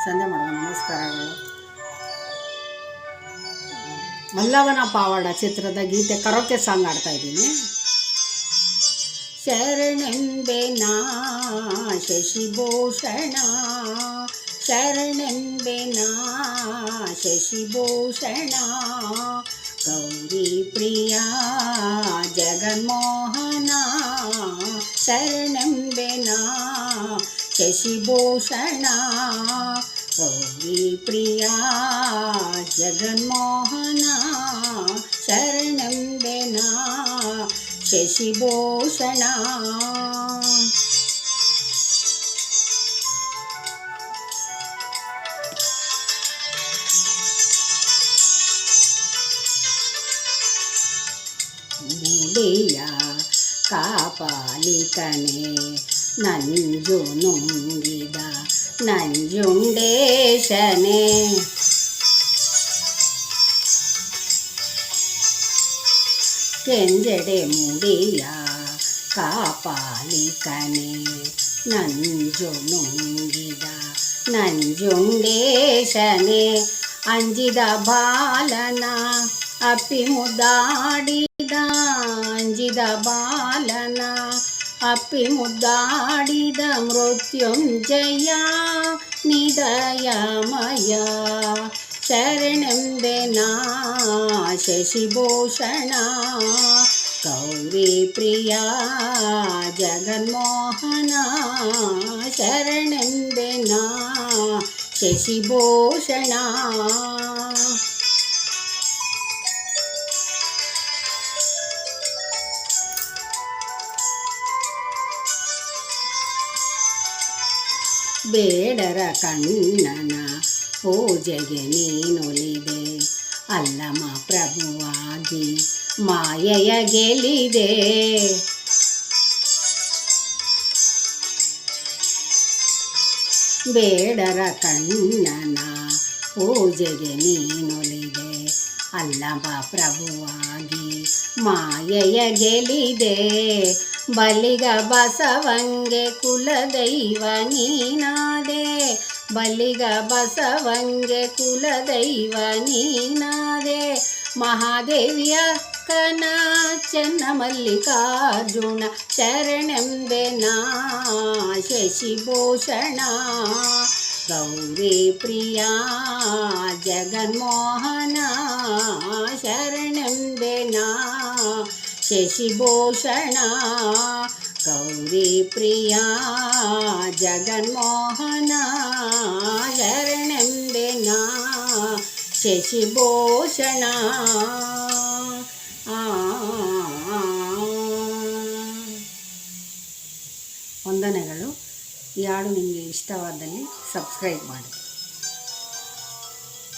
ಸಂಧ್ಯಾ ಮಾಡುವ ನಮಸ್ಕಾರಗಳು. ಮಲ್ಲವನ ಪಾವಾಡ ಚಿತ್ರದ ಗೀತೆ ಕರೋಕೆ ಸಾಂಗ್ ಆಡ್ತಾ ಇದ್ದೀನಿ. ಶರಣೆಂಬೆನಾ ಶಶಿಭೂಷಣ, ಶರಣೆಂಬೆನಾ ಶಶಿಭೂಷಣ, ಗೌರಿ ಪ್ರಿಯ ಜಗನ್ಮೋಹನ, ಶರಣೆಂಬೆನಾ ಶಶಿಭೂಷಣ, ಗೌರಿ ಪ್ರಿಯ ಜಗನ್ಮೋಹನ, ಶರಣೆಂಬೆನಾ ಶಶಿಭೂಷಣ. ಮುಡಿಯ ಕಾಪಾಲಿಕನೇ ನಂಜು ನುಂಗಿದ ನಂಜುಂಡೇಶನೇ, ಕೆಂಜಡೆ ಮುಡಿಯ ಕಾಪಾಲಿಕನೇ ನಂಜು ನುಂಗಿದ ನಂಜುಂಡೇಶನೇ, ಅಂಜಿದ ಬಾಲನ ಅಪ್ಪಿ ಮುದ್ದಾಡಿದ, ಅಂಜಿದ ಬಾಲನ ಅಪ್ಪಿ ಮುದ್ದಾಡಿದ ಮೃತ್ಯುಂಜಯ ನಿದಯಮಯ, ಶರಣೆಂಬೆನಾ ಶಶಿಭೂಷಣ, ಗೌರಿ ಪ್ರಿಯ ಜಗನ್ಮೋಹನ, ಶರಣೆಂಬೆನಾ ಶಶಿಭೂಷಣ. ಬೇಡರ ಕಣ್ಣನ ಪೂಜೆಗೆ ನೀನೊಲಿದೆ, ಅಲ್ಲಮ ಪ್ರಭುವಾಗಿ ಮಾಯೆಯ ಗೆಲಿದೆ, ಬೇಡರ ಕಣ್ಣನ ಪೂಜೆಗೆ ನೀನೊಲಿದೆ, ಅಲ್ಲಮ ಪ್ರಭುವಾಗಿ ಮಾಯೆಯ ಗೆಲಿದೆ, ಬಲಿಗ ಬಸವಂಗೆ ಕುಲದೈವ ನೀನಾದೆ, ಬಲಿಗ ಬಸವಂಗೆ ಕುಲದೈವ ನೀನಾದೆ, ಮಹಾದೇವಿಯ ಕನ ಚೆನ್ನಮಲ್ಲಿಕಾರ್ಜುನ, ಶರಣೆಂಬೆನಾ ಶಶಿಭೂಷಣ, ಗೌರಿ ಪ್ರಿಯ ಜಗನ್ಮೋಹನ, ಶರಣೆಂಬೆನಾ ಶಶಿಭೂಷಣ, ಗೌರಿ ಪ್ರಿಯ ಜಗನ್ಮೋಹನ, ಶರಣೆಂಬೆನಾ ಶಶಿಭೂಷಣ. ವಂದನೆಗಳು. ಈ ಹಾಡು ನಿಮಗೆ ಇಷ್ಟವಾದಲ್ಲಿ ಸಬ್ಸ್ಕ್ರೈಬ್ ಮಾಡಿ.